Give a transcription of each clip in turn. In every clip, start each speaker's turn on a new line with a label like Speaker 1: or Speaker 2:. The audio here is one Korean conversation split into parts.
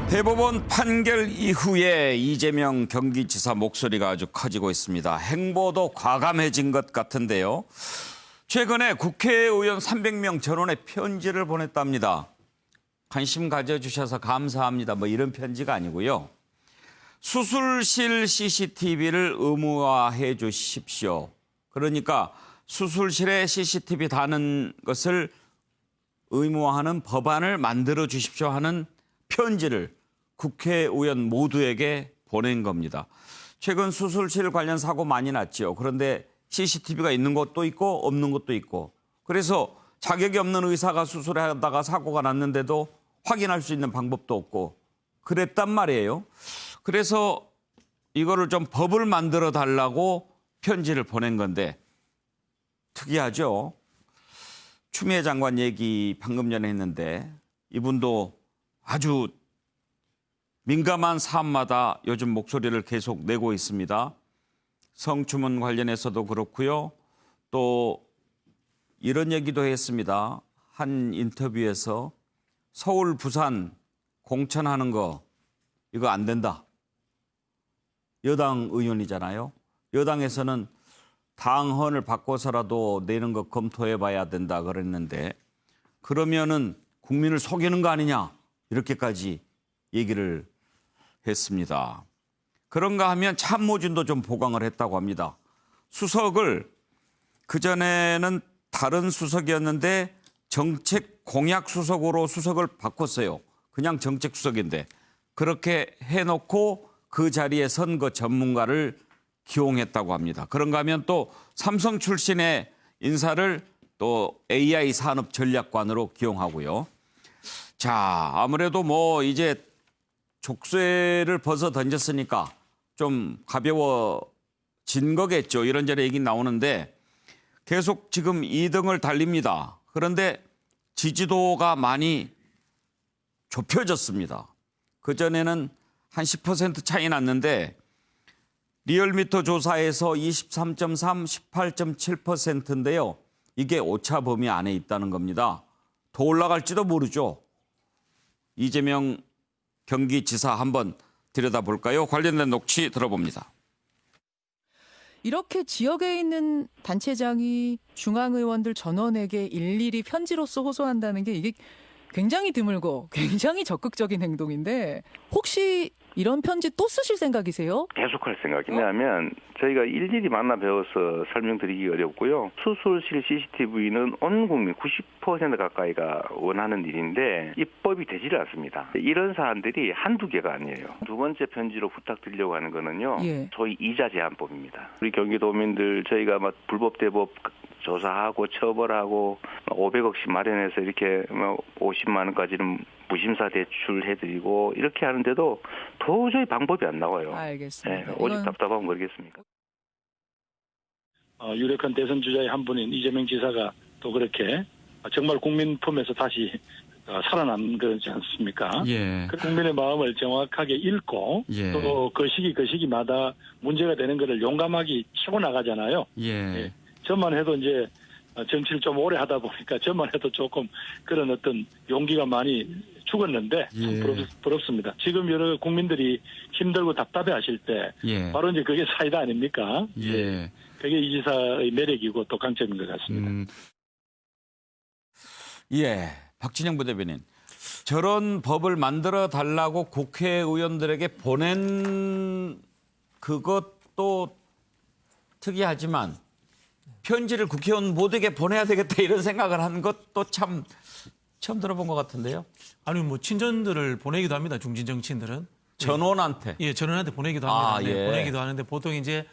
Speaker 1: 대법원 판결 이후에 이재명 경기지사 목소리가 아주 커지고 있습니다. 행보도 과감해진 것 같은데요. 최근에 국회의원 300명 전원에 편지를 보냈답니다. 관심 가져주셔서 감사합니다. 뭐 이런 편지가 아니고요. 수술실 CCTV를 의무화해 주십시오. 그러니까 수술실에 CCTV 다는 것을 의무화하는 법안을 만들어 주십시오 하는 편지를 국회의원 모두에게 보낸 겁니다. 최근 수술실 관련 사고 많이 났죠. 그런데 CCTV가 있는 곳도 있고 없는 곳도 있고, 그래서 자격이 없는 의사가 수술하다가 사고가 났는데도 확인할 수 있는 방법도 없고 그랬단 말이에요. 그래서 이거를 좀 법을 만들어 달라고 편지를 보낸 건데 특이하죠. 추미애 장관 얘기 방금 전에 했는데 이분도 아주 민감한 사안마다 요즘 목소리를 계속 내고 있습니다. 성추문 관련해서도 그렇고요. 또 이런 얘기도 했습니다. 한 인터뷰에서 서울, 부산 공천하는 거 이거 안 된다. 여당 의원이잖아요. 여당에서는 당헌을 바꿔서라도 내는 거 검토해 봐야 된다 그랬는데 그러면은 국민을 속이는 거 아니냐 이렇게까지 얘기를 했습니다. 그런가 하면 참모진도 좀 보강을 했다고 합니다. 수석을 그전에는 다른 수석이었는데 정책 공약 수석으로 수석을 바꿨어요. 그냥 정책 수석인데 그렇게 해놓고 그 자리에 선거 전문가를 기용했다고 합니다. 그런가 하면 또 삼성 출신의 인사를 또 AI 산업 전략관으로 기용하고요. 자, 아무래도 뭐 이제 족쇄를 벗어 던졌으니까 좀 가벼워진 거겠죠. 이런저런 얘기 나오는데 계속 지금 2등을 달립니다. 그런데 지지도가 많이 좁혀졌습니다. 그전에는 한 10% 차이 났는데 리얼미터 조사에서 23.3, 18.7%인데요. 이게 오차 범위 안에 있다는 겁니다. 더 올라갈지도 모르죠. 이재명 경기지사 한번 들여다볼까요? 관련된 녹취 들어봅니다.
Speaker 2: 이렇게 지역에 있는 단체장이 중앙의원들 전원에게 일일이 편지로서 호소한다는 게 이게 굉장히 드물고 굉장히 적극적인 행동인데 혹시 이런 편지 또 쓰실 생각이세요?
Speaker 3: 계속할 생각이. 왜냐하면 저희가 일일이 만나 배워서 설명드리기 어렵고요. 수술실 CCTV는 온 국민 90% 가까이가 원하는 일인데 입법이 되지를 않습니다. 이런 사안들이 한두 개가 아니에요. 두 번째 편지로 부탁드리려고 하는 거는요. 소위 이자 제한법입니다. 우리 경기도민들 저희가 막 불법 대법 조사하고 처벌하고 500억씩 마련해서 이렇게 50만 원까지는 무심사 대출해드리고 이렇게 하는데도 도저히 방법이 안 나와요.
Speaker 2: 알겠습니다.
Speaker 3: 네, 오직 답답하면 모르겠습니까?
Speaker 4: 유력한 대선 주자의 한 분인 이재명 지사가 또 그렇게 정말 국민 품에서 다시 살아난 거지 않습니까?
Speaker 1: 예.
Speaker 4: 그 국민의 마음을 정확하게 읽고
Speaker 1: 예.
Speaker 4: 또 그 시기마다 문제가 되는 것을 용감하게 치고 나가잖아요.
Speaker 1: 예.
Speaker 4: 저만 해도 이제 정치를 좀 오래 하다 보니까 저만 해도 조금 그런 어떤 용기가 많이 죽었는데 참 부럽습니다. 지금 여러 국민들이 힘들고 답답해 하실 때 바로 이제 그게 사이다 아닙니까?
Speaker 1: 예.
Speaker 4: 그게 이 지사의 매력이고 또 강점인 것 같습니다.
Speaker 1: 예. 박진영 부대변인. 저런 법을 만들어 달라고 국회의원들에게 보낸 그것도 특이하지만 편지를 국회의원 모두에게 보내야 되겠다 이런 생각을 한 것도 참 처음 들어본 것 같은데요.
Speaker 5: 아니 뭐 친전들을 보내기도 합니다. 중진 정치인들은
Speaker 1: 전원한테.
Speaker 5: 예, 전원한테 보내기도 합니다.
Speaker 1: 예.
Speaker 5: 보내기도 하는데 보통 이제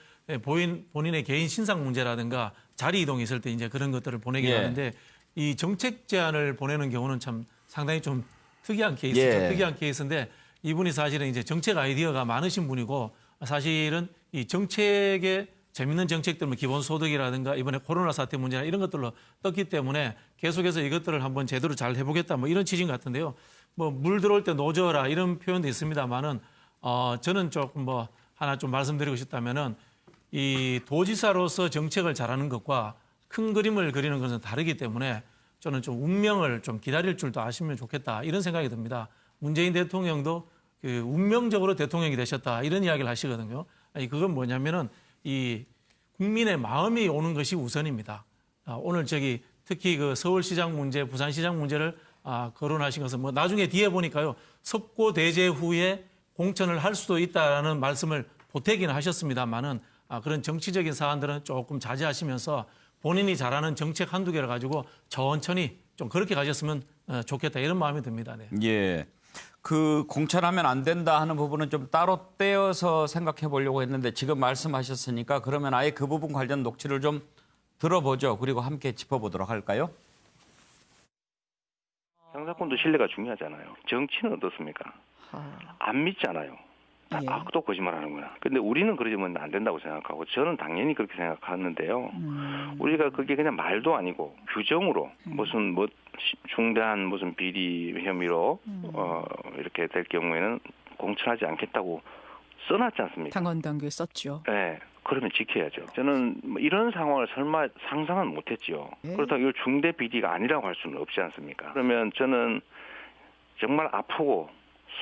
Speaker 5: 본인의 개인 신상 문제라든가 자리 이동이 있을 때 이제 그런 것들을 보내기도 하는데 이 정책 제안을 보내는 경우는 참 상당히 좀 특이한 케이스죠. 특이한 케이스인데 이분이 사실은 이제 정책 아이디어가 많으신 분이고 사실은 이 정책에 재밌는 정책들, 뭐 기본소득이라든가 이번에 코로나 사태 문제나 이런 것들로 떴기 때문에 계속해서 이것들을 한번 제대로 잘 해보겠다 뭐 이런 취지인 것 같은데요. 뭐 물 들어올 때 노져라 이런 표현도 있습니다만은 저는 조금 뭐 하나 좀 말씀드리고 싶다면은 이 도지사로서 정책을 잘하는 것과 큰 그림을 그리는 것은 다르기 때문에 저는 좀 운명을 좀 기다릴 줄도 아시면 좋겠다 이런 생각이 듭니다. 문재인 대통령도 그 운명적으로 대통령이 되셨다 이런 이야기를 하시거든요. 아니, 그건 뭐냐면은 이 국민의 마음이 오는 것이 우선입니다. 오늘 특히 그 서울시장 문제, 부산시장 문제를 거론하신 것은 뭐 나중에 뒤에 보니까요 석고 대제 후에 공천을 할 수도 있다라는 말씀을 보태기는 하셨습니다만은 그런 정치적인 사안들은 조금 자제하시면서 본인이 잘하는 정책 한두 개를 가지고 천천히 좀 그렇게 가셨으면 좋겠다 이런 마음이 듭니다. 네.
Speaker 1: 예. 그 공천하면 안 된다 하는 부분은 좀 따로 떼어서 생각해 보려고 했는데 지금 말씀하셨으니까 그러면 아예 그 부분 관련 녹취를 좀 들어보죠. 그리고 함께 짚어보도록 할까요?
Speaker 3: 형사권도 신뢰가 중요하잖아요. 정치는 어떻습니까? 안 믿잖아요.
Speaker 2: 예.
Speaker 3: 또 거짓말하는구나. 근데 우리는 그러면 안 된다고 생각하고 저는 당연히 그렇게 생각하는데요. 우리가 그게 그냥 말도 아니고 규정으로 무슨 중대한 무슨 비리 혐의로 이렇게 될 경우에는 공천하지 않겠다고 써놨지 않습니까?
Speaker 2: 당원 당규에 썼죠.
Speaker 3: 네. 그러면 지켜야죠. 저는 이런 상황을 설마 상상은 못했죠.
Speaker 2: 예.
Speaker 3: 그렇다고 이걸 중대 비리가 아니라고 할 수는 없지 않습니까? 그러면 저는 정말 아프고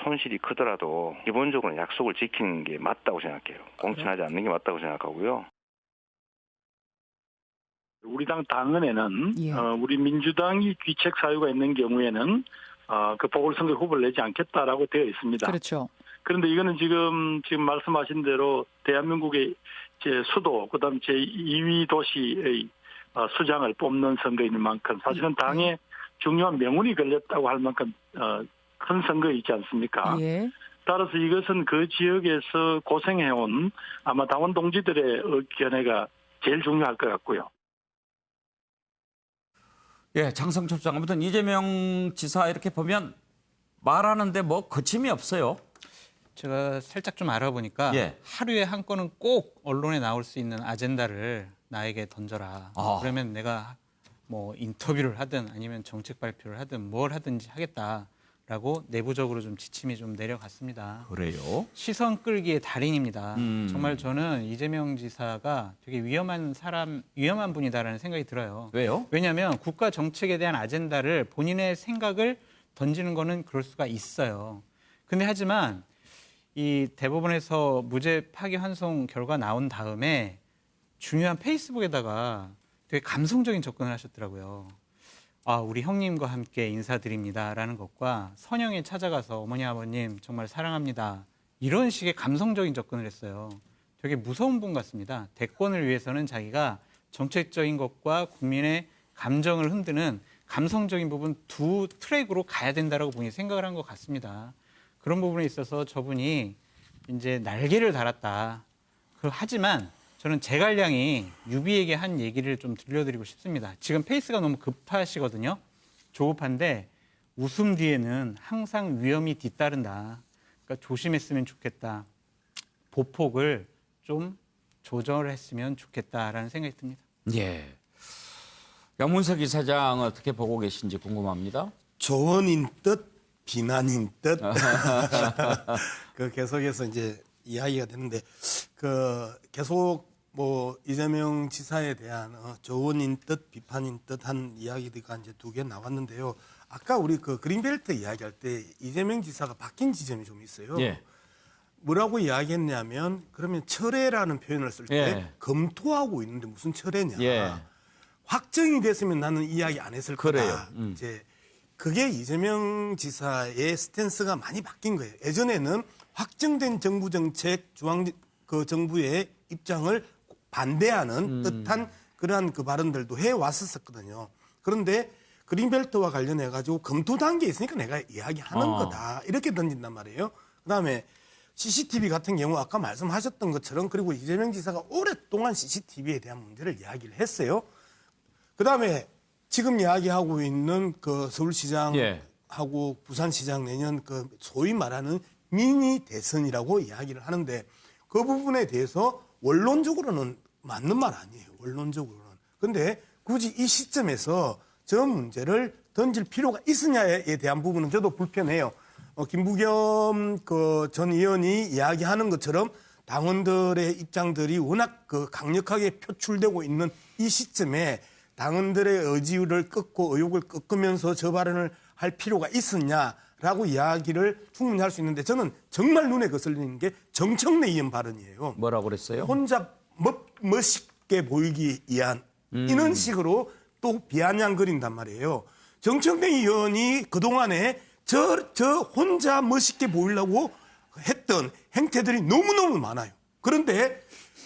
Speaker 3: 손실이 크더라도 기본적으로 약속을 지키는 게 맞다고 생각해요. 공천하지 않는 게 맞다고 생각하고요.
Speaker 4: 우리 당 당헌에는
Speaker 2: 예.
Speaker 4: 우리 민주당이 귀책 사유가 있는 경우에는 그 보궐선거 후보를 내지 않겠다라고 되어 있습니다.
Speaker 2: 그렇죠.
Speaker 4: 그런데 이거는 지금 말씀하신 대로 대한민국의 제 수도 그다음 제 2위 도시의 수장을 뽑는 선거인 만큼 사실은 당에 중요한 명운이 걸렸다고 할 만큼 큰 선거이지 않습니까?
Speaker 2: 예.
Speaker 4: 따라서 이것은 그 지역에서 고생해온 아마 당원 동지들의 견해가 제일 중요할 것 같고요.
Speaker 1: 예, 장성철 장 아무튼 이재명 지사 이렇게 보면 말하는데 뭐 거침이 없어요.
Speaker 6: 제가 살짝 좀 알아보니까
Speaker 1: 예.
Speaker 6: 하루에 한 건은 꼭 언론에 나올 수 있는 아젠다를 나에게 던져라. 그러면 내가 뭐 인터뷰를 하든 아니면 정책 발표를 하든 뭘 하든지 하겠다라고 내부적으로 좀 지침이 좀 내려갔습니다.
Speaker 1: 그래요?
Speaker 6: 시선 끌기의 달인입니다. 정말 저는 이재명 지사가 되게 위험한 분이다라는 생각이 들어요.
Speaker 1: 왜요?
Speaker 6: 왜냐하면 국가 정책에 대한 아젠다를 본인의 생각을 던지는 거는 그럴 수가 있어요. 근데 하지만 이 대법원에서 무죄 파기환송 결과 나온 다음에 중요한 페이스북에다가 되게 감성적인 접근을 하셨더라고요. 우리 형님과 함께 인사드립니다라는 것과 선영에 찾아가서 어머니 아버님 정말 사랑합니다. 이런 식의 감성적인 접근을 했어요. 되게 무서운 분 같습니다. 대권을 위해서는 자기가 정책적인 것과 국민의 감정을 흔드는 감성적인 부분 두 트랙으로 가야 된다라고 본인이 생각을 한 것 같습니다. 그런 부분에 있어서 저분이 이제 날개를 달았다. 하지만 저는 제갈량이 유비에게 한 얘기를 좀 들려드리고 싶습니다. 지금 페이스가 너무 급하시거든요. 조급한데 웃음 뒤에는 항상 위험이 뒤따른다. 그러니까 조심했으면 좋겠다. 보폭을 좀 조절했으면 좋겠다라는 생각이 듭니다.
Speaker 1: 예. 양문석 이사장 어떻게 보고 계신지 궁금합니다.
Speaker 7: 조언인 듯 비난인 듯 계속해서 이제 이야기가 되는데 계속 뭐 이재명 지사에 대한 조언인 듯 비판인 듯한 이야기가 이제 두 개 나왔는데요. 아까 우리 그린벨트 이야기할 때 이재명 지사가 바뀐 지점이 좀 있어요.
Speaker 1: 예.
Speaker 7: 뭐라고 이야기했냐면 그러면 철회라는 표현을 쓸 때
Speaker 1: 예.
Speaker 7: 검토하고 있는데 무슨 철회냐.
Speaker 1: 예.
Speaker 7: 확정이 됐으면 나는 이야기 안 했을
Speaker 1: 그래요.
Speaker 7: 거다. 이제 그게 이재명 지사의 스탠스가 많이 바뀐 거예요. 예전에는 확정된 정부 정책, 정부의 입장을 반대하는 듯한 그러한 발언들도 해왔었거든요. 그런데 그린벨트와 관련해가지고 검토 단계에 있으니까 내가 이야기하는 거다. 이렇게 던진단 말이에요. 그다음에 CCTV 같은 경우 아까 말씀하셨던 것처럼 그리고 이재명 지사가 오랫동안 CCTV에 대한 문제를 이야기를 했어요. 그다음에 지금 이야기하고 있는 서울시장하고
Speaker 1: 예.
Speaker 7: 부산시장 내년 소위 말하는 미니 대선이라고 이야기를 하는데 그 부분에 대해서 원론적으로는 맞는 말 아니에요. 원론적으로는. 근데 굳이 이 시점에서 저 문제를 던질 필요가 있으냐에 대한 부분은 저도 불편해요. 김부겸 전 의원이 이야기하는 것처럼 당원들의 입장들이 워낙 강력하게 표출되고 있는 이 시점에 당원들의 의지를 꺾고 의욕을 꺾으면서 저 발언을 할 필요가 있었냐라고 라고 이야기를 충분히 할 수 있는데 저는 정말 눈에 거슬리는 게 정청래 의원 발언이에요.
Speaker 1: 뭐라고 그랬어요?
Speaker 7: 혼자 멋있게 보이기 위한 이런 식으로 또 비아냥거린단 말이에요. 정청래 의원이 그동안에 저 혼자 멋있게 보이려고 했던 행태들이 너무너무 많아요. 그런데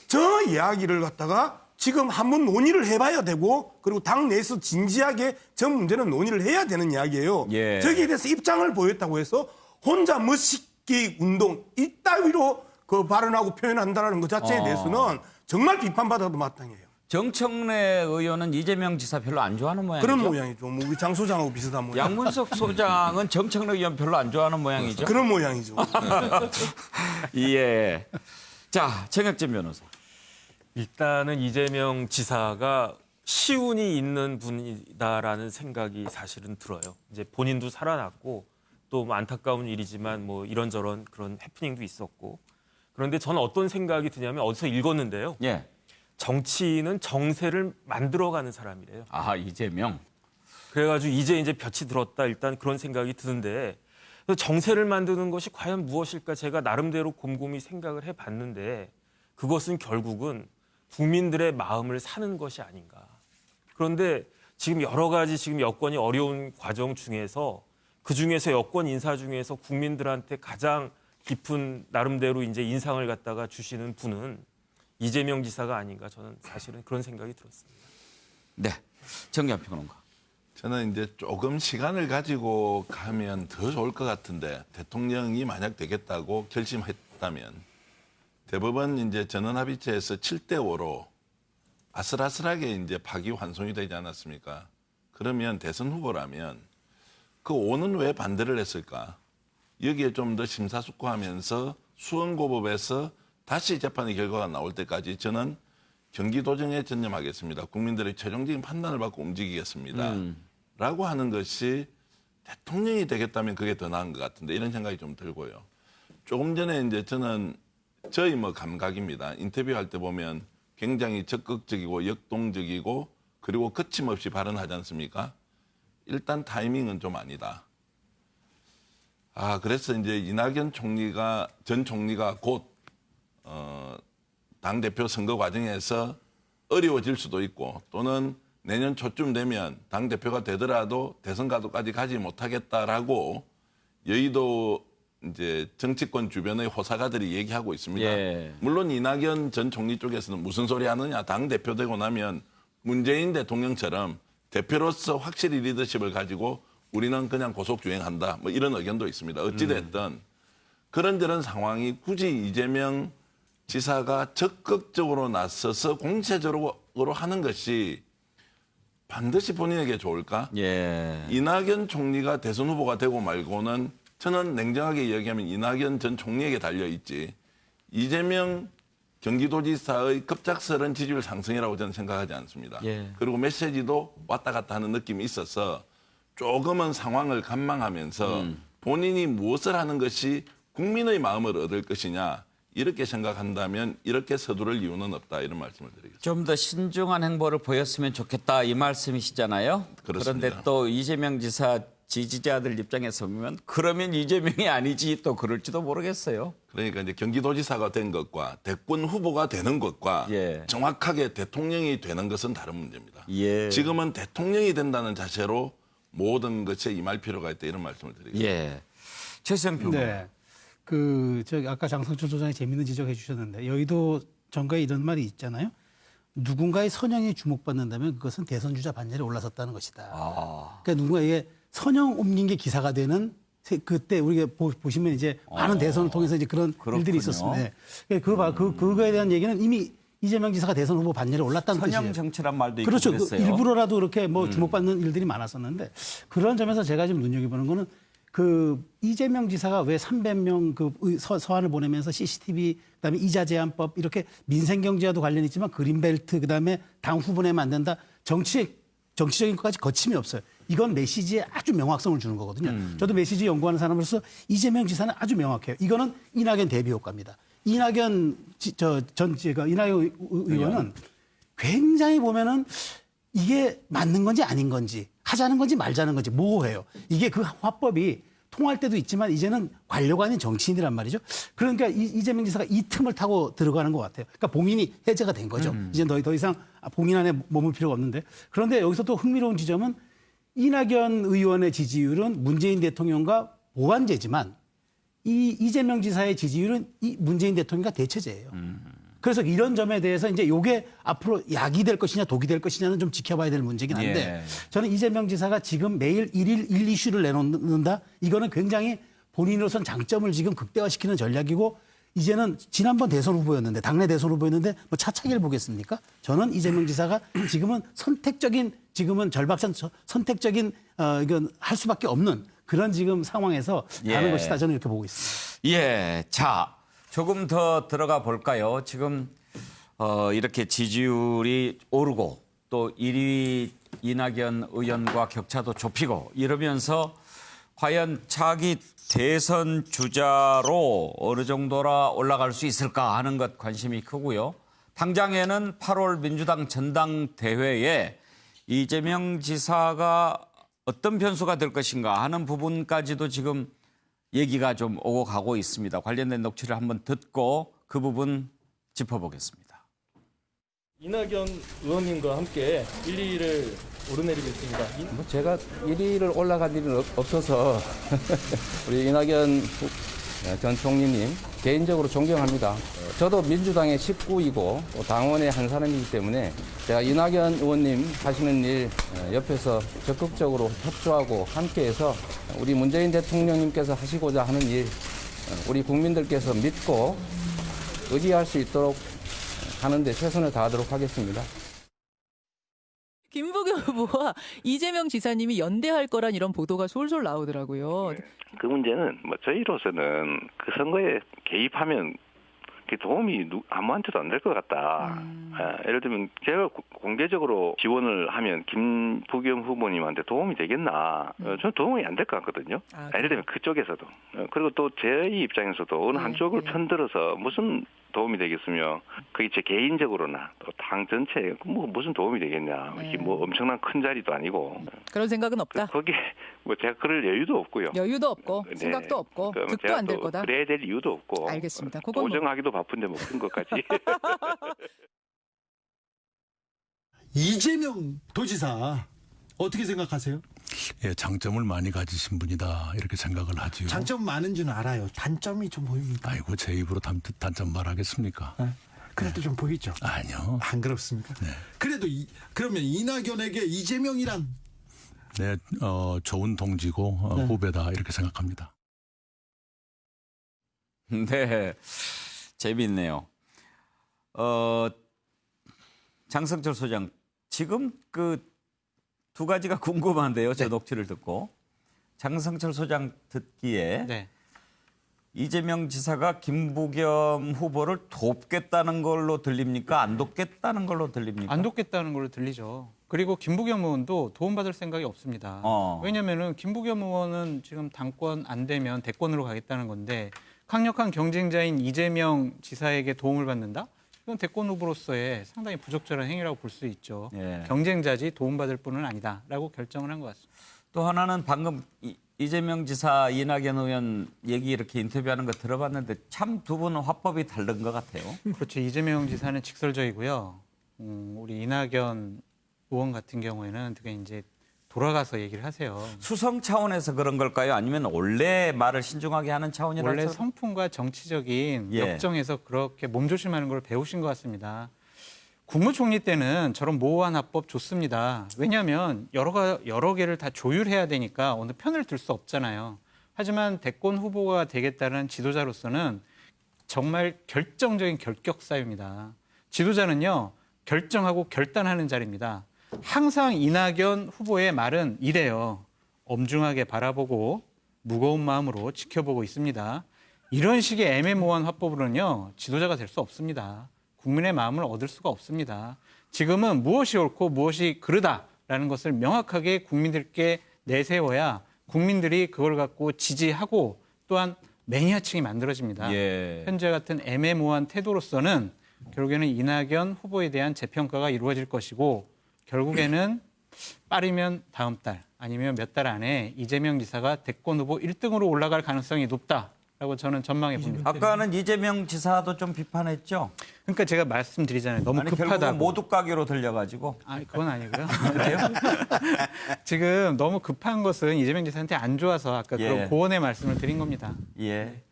Speaker 7: 저 이야기를 갖다가 지금 한번 논의를 해봐야 되고 그리고 당 내에서 진지하게 저 문제는 논의를 해야 되는 이야기예요.
Speaker 1: 예.
Speaker 7: 저기에 대해서 입장을 보였다고 해서 혼자 멋있기 운동 이따위로 그 발언하고 표현한다는 것 자체에 대해서는 정말 비판받아도 마땅해요.
Speaker 1: 정청래 의원은 이재명 지사 별로 안 좋아하는 모양이죠.
Speaker 7: 그런 모양이죠. 뭐 우리 장 소장하고 비슷한 모양.
Speaker 1: 양문석 소장은 정청래 의원 별로 안 좋아하는 모양이죠.
Speaker 7: 그런 모양이죠.
Speaker 1: 예. 자, 정혁진 변호사.
Speaker 8: 일단은 이재명 지사가 시운이 있는 분이다라는 생각이 사실은 들어요. 이제 본인도 살아났고 또 뭐 안타까운 일이지만 뭐 이런저런 그런 해프닝도 있었고. 그런데 저는 어떤 생각이 드냐면 어디서 읽었는데요.
Speaker 1: 예.
Speaker 8: 정치인은 정세를 만들어가는 사람이래요.
Speaker 1: 아, 이재명.
Speaker 8: 그래가지고 이제 볕이 들었다 일단 그런 생각이 드는데 정세를 만드는 것이 과연 무엇일까 제가 나름대로 곰곰이 생각을 해봤는데 그것은 결국은 국민들의 마음을 사는 것이 아닌가. 그런데 지금 여러 가지 지금 여건이 어려운 과정 중에서 그 중에서 여권 인사 중에서 국민들한테 가장 깊은 나름대로 이제 인상을 갖다가 주시는 분은 이재명 지사가 아닌가 저는 사실은 그런 생각이 들었습니다.
Speaker 1: 네. 정기환 평론가.
Speaker 9: 저는 이제 조금 시간을 가지고 가면 더 좋을 것 같은데 대통령이 만약 되겠다고 결심했다면 대법원 이제 전원합의체에서 7대5로 아슬아슬하게 이제 파기환송이 되지 않았습니까? 그러면 대선 후보라면 그 5는 왜 반대를 했을까? 여기에 좀 더 심사숙고하면서 수원고법에서 다시 재판의 결과가 나올 때까지 저는 경기도정에 전념하겠습니다. 국민들의 최종적인 판단을 받고 움직이겠습니다. 라고 하는 것이 대통령이 되겠다면 그게 더 나은 것 같은데 이런 생각이 좀 들고요. 조금 전에 이제 저는 저희 뭐 감각입니다. 인터뷰할 때 보면 굉장히 적극적이고 역동적이고 그리고 거침없이 발언하지 않습니까? 일단 타이밍은 좀 아니다. 그래서 이제 이낙연 전 총리가 곧 당대표 선거 과정에서 어려워질 수도 있고 또는 내년 초쯤 되면 당대표가 되더라도 대선 가도까지 가지 못하겠다라고 여의도 이제 정치권 주변의 호사가들이 얘기하고 있습니다.
Speaker 1: 예.
Speaker 9: 물론 이낙연 전 총리 쪽에서는 무슨 소리 하느냐. 당대표 되고 나면 문재인 대통령처럼 대표로서 확실히 리더십을 가지고 우리는 그냥 고속주행한다. 뭐 이런 의견도 있습니다. 어찌됐든 그런저런 상황이 굳이 이재명 지사가 적극적으로 나서서 공세적으로 하는 것이 반드시 본인에게 좋을까?
Speaker 1: 예.
Speaker 9: 이낙연 총리가 대선 후보가 되고 말고는 저는 냉정하게 이야기하면 이낙연 전 총리에게 달려있지 이재명 경기도지사의 급작스러운 지지율 상승이라고 저는 생각하지 않습니다.
Speaker 1: 예.
Speaker 9: 그리고 메시지도 왔다 갔다 하는 느낌이 있어서 조금은 상황을 관망하면서 본인이 무엇을 하는 것이 국민의 마음을 얻을 것이냐 이렇게 생각한다면 이렇게 서두를 이유는 없다 이런 말씀을 드리겠습니다.
Speaker 1: 좀 더 신중한 행보를 보였으면 좋겠다 이 말씀이시잖아요.
Speaker 9: 그렇습니다.
Speaker 1: 그런데 또 이재명 지사 지지자들 입장에서 보면 그러면 이재명이 아니지 또 그럴지도 모르겠어요.
Speaker 9: 그러니까 이제 경기도지사가 된 것과 대권 후보가 되는 것과
Speaker 1: 예.
Speaker 9: 정확하게 대통령이 되는 것은 다른 문제입니다.
Speaker 1: 예.
Speaker 9: 지금은 대통령이 된다는 자세로 모든 것에 임할 필요가 있다 이런 말씀을 드리겠습니다.
Speaker 1: 예. 최수영 평론가.
Speaker 10: 네. 저기 아까 장성철 소장이 재밌는 지적해 주셨는데 여의도 정가에 이런 말이 있잖아요. 누군가의 선영이 주목받는다면 그것은 대선 주자 반열에 올라섰다는 것이다. 그러니까 누군가 이게 선영 옮긴 게 기사가 되는 그때 우리가 보시면 이제 많은 대선을 통해서 이제 그런
Speaker 1: 그렇군요.
Speaker 10: 일들이 있었습니다. 그거에 대한 얘기는 이미 이재명 지사가 대선 후보 반열에 올랐다는 뜻이에요.
Speaker 1: 선영 정치란 말도 있고
Speaker 10: 그렇죠.
Speaker 1: 그랬어요.
Speaker 10: 일부러라도 그렇게 뭐 주목받는 일들이 많았었는데 그런 점에서 제가 지금 눈여겨보는 거는 그 이재명 지사가 왜 300명 그 서한을 보내면서 CCTV 그다음에 이자 제한법 이렇게 민생 경제와도 관련이 있지만 그린벨트 그다음에 당 후보내 만든다 정치적인 것까지 거침이 없어요. 이건 메시지에 아주 명확성을 주는 거거든요. 저도 메시지 연구하는 사람으로서 이재명 지사는 아주 명확해요. 이거는 이낙연 대비 효과입니다. 이낙연 의원은 굉장히 보면은 이게 맞는 건지 아닌 건지 하자는 건지 말자는 건지 모호해요. 이게 그 화법이 통할 때도 있지만 이제는 관료가 아닌 정치인이란 말이죠. 그러니까 이재명 지사가 이 틈을 타고 들어가는 것 같아요. 그러니까 봉인이 해제가 된 거죠. 이제 더 이상 봉인 안에 머물 필요가 없는데. 그런데 여기서 또 흥미로운 지점은 이낙연 의원의 지지율은 문재인 대통령과 보완제지만 이재명 지사의 지지율은 이 문재인 대통령과 대체제예요. 그래서 이런 점에 대해서 이제 이게 앞으로 약이 될 것이냐 독이 될 것이냐는 좀 지켜봐야 될 문제긴 한데 저는 이재명 지사가 지금 매일 일 이슈를 내놓는다. 이거는 굉장히 본인으로선 장점을 지금 극대화시키는 전략이고 이제는 지난번 대선 후보였는데 당내 대선 후보였는데 뭐 차차기를 보겠습니까? 저는 이재명 지사가 지금은 지금은 절박한 선택적인 이건 할 수밖에 없는 그런 지금 상황에서 가는 것이다. 저는 이렇게 보고 있습니다.
Speaker 1: 예, 자 조금 더 들어가 볼까요? 지금 이렇게 지지율이 오르고 또 1위 이낙연 의원과 격차도 좁히고 이러면서 과연 차기 대선 주자로 어느 정도라 올라갈 수 있을까 하는 것 관심이 크고요. 당장에는 8월 민주당 전당대회에 이재명 지사가 어떤 변수가 될 것인가 하는 부분까지도 지금 얘기가 좀 오고 가고 있습니다. 관련된 녹취를 한번 듣고 그 부분 짚어보겠습니다.
Speaker 11: 이낙연 의원님과 함께 1, 2위를 오르내리고 있습니다.
Speaker 12: 제가 1위를 올라간 일은 없어서 우리 이낙연 전 총리님 개인적으로 존경합니다. 저도 민주당의 식구이고 당원의 한 사람이기 때문에 제가 이낙연 의원님 하시는 일 옆에서 적극적으로 협조하고 함께해서 우리 문재인 대통령님께서 하시고자 하는 일 우리 국민들께서 믿고 의지할 수 있도록 하는데 최선을 다하도록 하겠습니다.
Speaker 2: 김부겸 후보와 이재명 지사님이 연대할 거란 이런 보도가 솔솔 나오더라고요.
Speaker 3: 그 문제는 뭐 저희로서는 그 선거에 개입하면 그 도움이 아무한테도 안 될 것 같다. 예를 들면 제가 공개적으로 지원을 하면 김부겸 후보님한테 도움이 되겠나? 저는 도움이 안 될 것 같거든요. 예를 들면 그쪽에서도. 그리고 또 제 입장에서도 어느 한쪽을 편들어서 무슨 도움이 되겠으며 그게 제 개인적으로나 또 당 전체에 뭐 무슨 도움이 되겠냐. 이게 뭐 엄청난 큰 자리도 아니고.
Speaker 2: 그런 생각은 없다.
Speaker 3: 거기에 뭐 제가 그럴 여유도 없고요.
Speaker 2: 여유도 없고 생각도 없고 득도 안 될 거다.
Speaker 3: 그래야 될 이유도 없고.
Speaker 2: 알겠습니다.
Speaker 3: 보정하기도 바쁜데 뭐 그런 것까지.
Speaker 13: 이재명 도지사 어떻게 생각하세요?
Speaker 14: 예, 장점을 많이 가지신 분이다 이렇게 생각을 하지요.
Speaker 13: 장점 많은 줄 알아요. 단점이 좀 보입니다.
Speaker 14: 아이고 제 입으로 단점 말하겠습니까?
Speaker 13: 네. 그래도 좀 보이죠?
Speaker 14: 아니요.
Speaker 13: 안 그렇습니까?
Speaker 14: 네.
Speaker 13: 그래도 그러면 이낙연에게 이재명이란?
Speaker 14: 네, 좋은 동지고 후배다 이렇게 생각합니다.
Speaker 1: 네, 재미있네요. 장성철 소장, 지금 그 두 가지가 궁금한데요. 저 녹취를 듣고. 장성철 소장 듣기에 이재명 지사가 김부겸 후보를 돕겠다는 걸로 들립니까? 안 돕겠다는 걸로 들립니까?
Speaker 6: 안 돕겠다는 걸로 들리죠. 그리고 김부겸 의원도 도움받을 생각이 없습니다. 왜냐하면 김부겸 의원은 지금 당권 안 되면 대권으로 가겠다는 건데 강력한 경쟁자인 이재명 지사에게 도움을 받는다? 이건 대권 후보로서의 상당히 부적절한 행위라고 볼 수 있죠. 경쟁자지 도움받을 분은 아니다라고 결정을 한 것 같습니다.
Speaker 1: 또 하나는 방금 이재명 지사, 이낙연 의원 얘기 이렇게 인터뷰하는 거 들어봤는데 참 두 분은 화법이 다른 것 같아요.
Speaker 6: 그렇죠. 이재명 지사는 직설적이고요. 우리 이낙연 의원 같은 경우에는 되게 이제 돌아가서 얘기를 하세요.
Speaker 1: 수성 차원에서 그런 걸까요? 아니면 원래 말을 신중하게 하는 차원이라서?
Speaker 6: 원래 성품과 정치적인 역정에서 그렇게 몸조심하는 걸 배우신 것 같습니다. 국무총리 때는 저런 모호한 합법 좋습니다. 왜냐하면 여러 개를 다 조율해야 되니까 어느 편을 들 수 없잖아요. 하지만 대권 후보가 되겠다는 지도자로서는 정말 결정적인 결격사유입니다. 지도자는요, 결정하고 결단하는 자리입니다. 항상 이낙연 후보의 말은 이래요. 엄중하게 바라보고 무거운 마음으로 지켜보고 있습니다. 이런 식의 애매모호한 화법으로는요, 지도자가 될 수 없습니다. 국민의 마음을 얻을 수가 없습니다. 지금은 무엇이 옳고 무엇이 그르다라는 것을 명확하게 국민들께 내세워야 국민들이 그걸 갖고 지지하고 또한 매니아층이 만들어집니다. 현재 같은 애매모호한 태도로서는 결국에는 이낙연 후보에 대한 재평가가 이루어질 것이고 결국에는 빠르면 다음 달 아니면 몇 달 안에 이재명 지사가 대권 후보 1등으로 올라갈 가능성이 높다라고 저는 전망해 봅니다.
Speaker 1: 아까는 이재명 지사도 좀 비판했죠.
Speaker 6: 그러니까 제가 말씀드리잖아요. 너무
Speaker 1: 아니,
Speaker 6: 급하다고.
Speaker 1: 결국은 모두 가게로 들려가지고.
Speaker 6: 아니, 그건 아니고요.
Speaker 1: 그래요?
Speaker 6: 지금 너무 급한 것은 이재명 지사한테 안 좋아서 아까
Speaker 1: 예.
Speaker 6: 그런 고언의 말씀을 드린 겁니다.
Speaker 1: 예.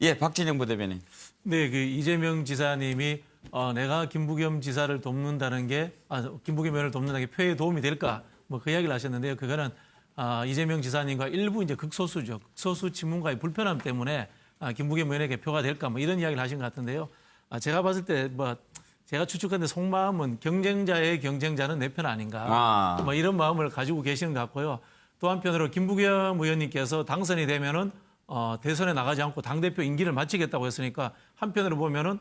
Speaker 1: 예, 박진영 부대변인.
Speaker 5: 네, 그 이재명 지사님이 내가 김부겸 지사를 돕는다는 게 김부겸 의원을 돕는다는 게 표에 도움이 될까? 뭐 그 이야기를 하셨는데요. 그거는 이재명 지사님과 일부 이제 극소수죠. 극소수 친문가의 불편함 때문에 김부겸 의원에게 표가 될까? 뭐 이런 이야기를 하신 것 같은데요. 제가 봤을 때 뭐 제가 추측하는데 속마음은 경쟁자의 경쟁자는 내 편 아닌가? 뭐 이런 마음을 가지고 계시는 것 같고요. 또 한편으로 김부겸 의원님께서 당선이 되면은 대선에 나가지 않고 당대표 임기를 마치겠다고 했으니까 한편으로 보면은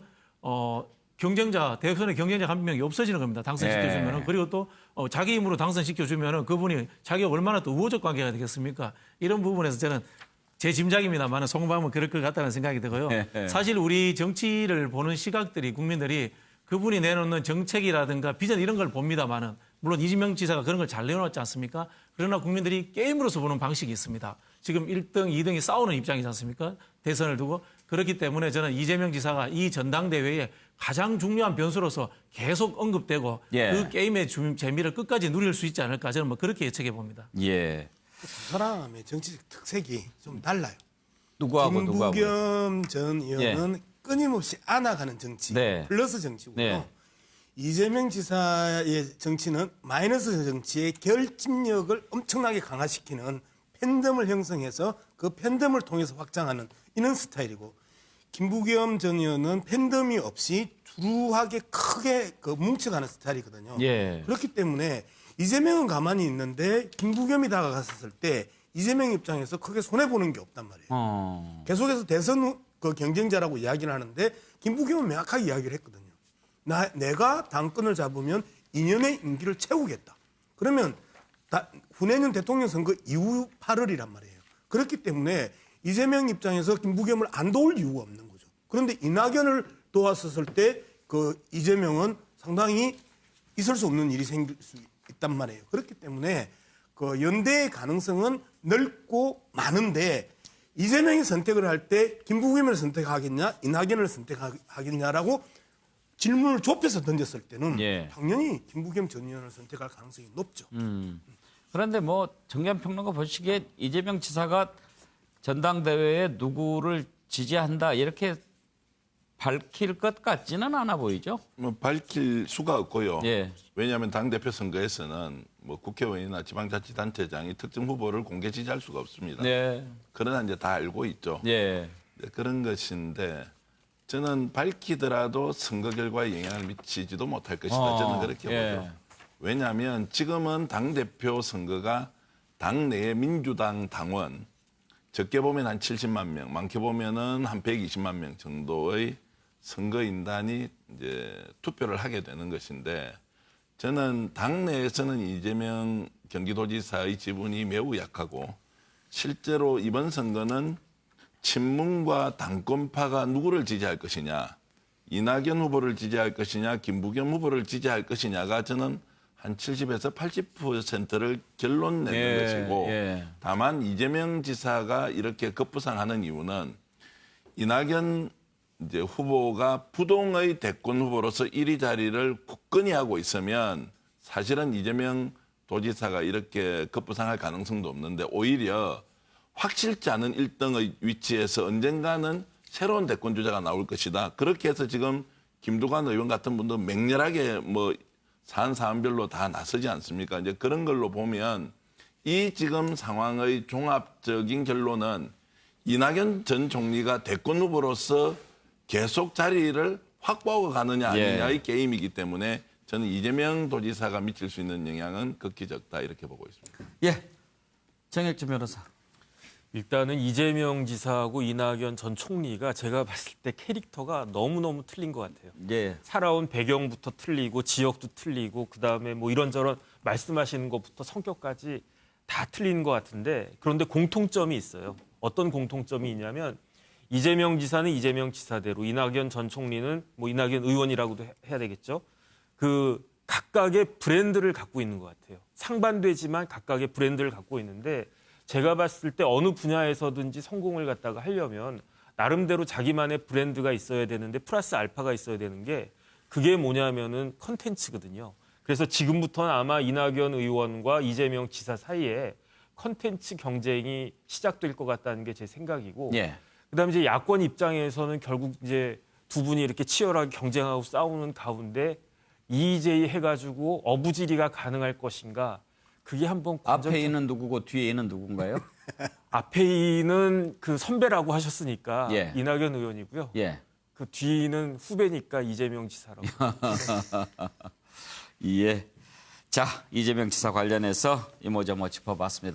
Speaker 5: 대선의 경쟁자 한 명이 없어지는 겁니다. 당선시켜주면은. 그리고 또 자기 힘으로 당선시켜주면은 그분이 자기가 얼마나 또 우호적 관계가 되겠습니까? 이런 부분에서 저는 제 짐작입니다만 속마음은 그럴 것 같다는 생각이 들고요. 사실 우리 정치를 보는 시각들이 국민들이 그분이 내놓는 정책이라든가 비전 이런 걸 봅니다만은 물론 이재명 지사가 그런 걸 잘 내놓았지 않습니까? 그러나 국민들이 게임으로서 보는 방식이 있습니다. 지금 1등, 2등이 싸우는 입장이지 않습니까? 대선을 두고. 그렇기 때문에 저는 이재명 지사가 이 전당대회에 가장 중요한 변수로서 계속 언급되고 그 게임의 재미를 끝까지 누릴 수 있지 않을까 저는 뭐 그렇게 예측해 봅니다.
Speaker 1: 예.
Speaker 7: 두 사람의 정치적 특색이 좀 달라요.
Speaker 1: 누구하고
Speaker 7: 김부겸 전 의원은 끊임없이 안아가는 정치, 플러스 정치고요. 이재명 지사의 정치는 마이너스 정치의 결집력을 엄청나게 강화시키는 팬덤을 형성해서 그 팬덤을 통해서 확장하는 이런 스타일이고, 김부겸 전 의원은 팬덤이 없이 두루하게 크게 뭉쳐가는 스타일이거든요. 그렇기 때문에 이재명은 가만히 있는데 김부겸이 다가갔을 때 이재명 입장에서 크게 손해보는 게 없단 말이에요. 계속해서 대선 경쟁자라고 이야기를 하는데 김부겸은 명확하게 이야기를 했거든요. 내가 당권을 잡으면 2년의 임기를 채우겠다. 그러면 후내년 대통령 선거 이후 8월이란 말이에요. 그렇기 때문에 이재명 입장에서 김부겸을 안 도울 이유가 없는 거죠. 그런데 이낙연을 도왔었을 때 이재명은 상당히 있을 수 없는 일이 생길 수 있단 말이에요. 그렇기 때문에 연대의 가능성은 넓고 많은데 이재명이 선택을 할 때 김부겸을 선택하겠냐, 이낙연을 선택하겠냐라고 질문을 좁혀서 던졌을 때는 당연히 김부겸 전 의원을 선택할 가능성이 높죠.
Speaker 1: 그런데 뭐 정견평론가 보시기에 이재명 지사가 전당대회에 누구를 지지한다 이렇게 밝힐 것 같지는 않아 보이죠?
Speaker 9: 뭐 밝힐 수가 없고요. 왜냐하면 당대표 선거에서는 뭐 국회의원이나 지방자치단체장이 특정 후보를 공개 지지할 수가 없습니다. 그러나 이제 다 알고 있죠. 그런 것인데 저는 밝히더라도 선거 결과에 영향을 미치지도 못할 것이다. 저는 그렇게 보죠. 왜냐하면 지금은 당대표 선거가 당내의 민주당 당원 적게 보면 한 70만 명, 많게 보면은 한 120만 명 정도의 선거인단이 이제 투표를 하게 되는 것인데, 저는 당내에서는 이재명 경기도지사의 지분이 매우 약하고 실제로 이번 선거는 친문과 당권파가 누구를 지지할 것이냐, 이낙연 후보를 지지할 것이냐, 김부겸 후보를 지지할 것이냐가 저는 한 70에서 80%를 결론 내는 것이고, 다만 이재명 지사가 이렇게 급부상하는 이유는 이낙연 이제 후보가 부동의 대권 후보로서 1위 자리를 굳건히 하고 있으면 사실은 이재명 도지사가 이렇게 급부상할 가능성도 없는데, 오히려 확실치 않은 1등의 위치에서 언젠가는 새로운 대권 주자가 나올 것이다. 그렇게 해서 지금 김두관 의원 같은 분도 맹렬하게 뭐 사안별로 다 나서지 않습니까? 이제 그런 걸로 보면 이 지금 상황의 종합적인 결론은 이낙연 전 총리가 대권 후보로서 계속 자리를 확보하고 가느냐 아니냐의 게임이기 때문에 저는 이재명 도지사가 미칠 수 있는 영향은 극히 적다 이렇게 보고 있습니다.
Speaker 1: 정혁준 변호사.
Speaker 8: 일단은 이재명 지사하고 이낙연 전 총리가 제가 봤을 때 캐릭터가 너무너무 틀린 것 같아요. 살아온 배경부터 틀리고 지역도 틀리고 그다음에 뭐 이런저런 말씀하시는 것부터 성격까지 다 틀린 것 같은데, 그런데 공통점이 있어요. 어떤 공통점이 있냐면 이재명 지사는 이재명 지사대로, 이낙연 전 총리는 뭐 이낙연 의원이라고도 해야 되겠죠. 그 각각의 브랜드를 갖고 있는 것 같아요. 상반되지만 각각의 브랜드를 갖고 있는데 제가 봤을 때 어느 분야에서든지 성공을 갖다가 하려면 나름대로 자기만의 브랜드가 있어야 되는데 플러스 알파가 있어야 되는 게 그게 뭐냐면은 컨텐츠거든요. 그래서 지금부터는 아마 이낙연 의원과 이재명 지사 사이에 컨텐츠 경쟁이 시작될 것 같다는 게 제 생각이고
Speaker 1: 예.
Speaker 8: 그다음에 이제 야권 입장에서는 결국 이제 두 분이 이렇게 치열하게 경쟁하고 싸우는 가운데 EJ 해가지고 어부지리가 가능할 것인가 그게 한번
Speaker 1: 앞에 있는 누구고 뒤에 있는 누군가요?
Speaker 8: 앞에 있는 그 선배라고 하셨으니까
Speaker 1: 예.
Speaker 8: 이낙연 의원이고요.
Speaker 1: 예.
Speaker 8: 그 뒤는 후배니까 이재명 지사라고.
Speaker 1: 예. 자, 이재명 지사 관련해서 이모저모 짚어봤습니다.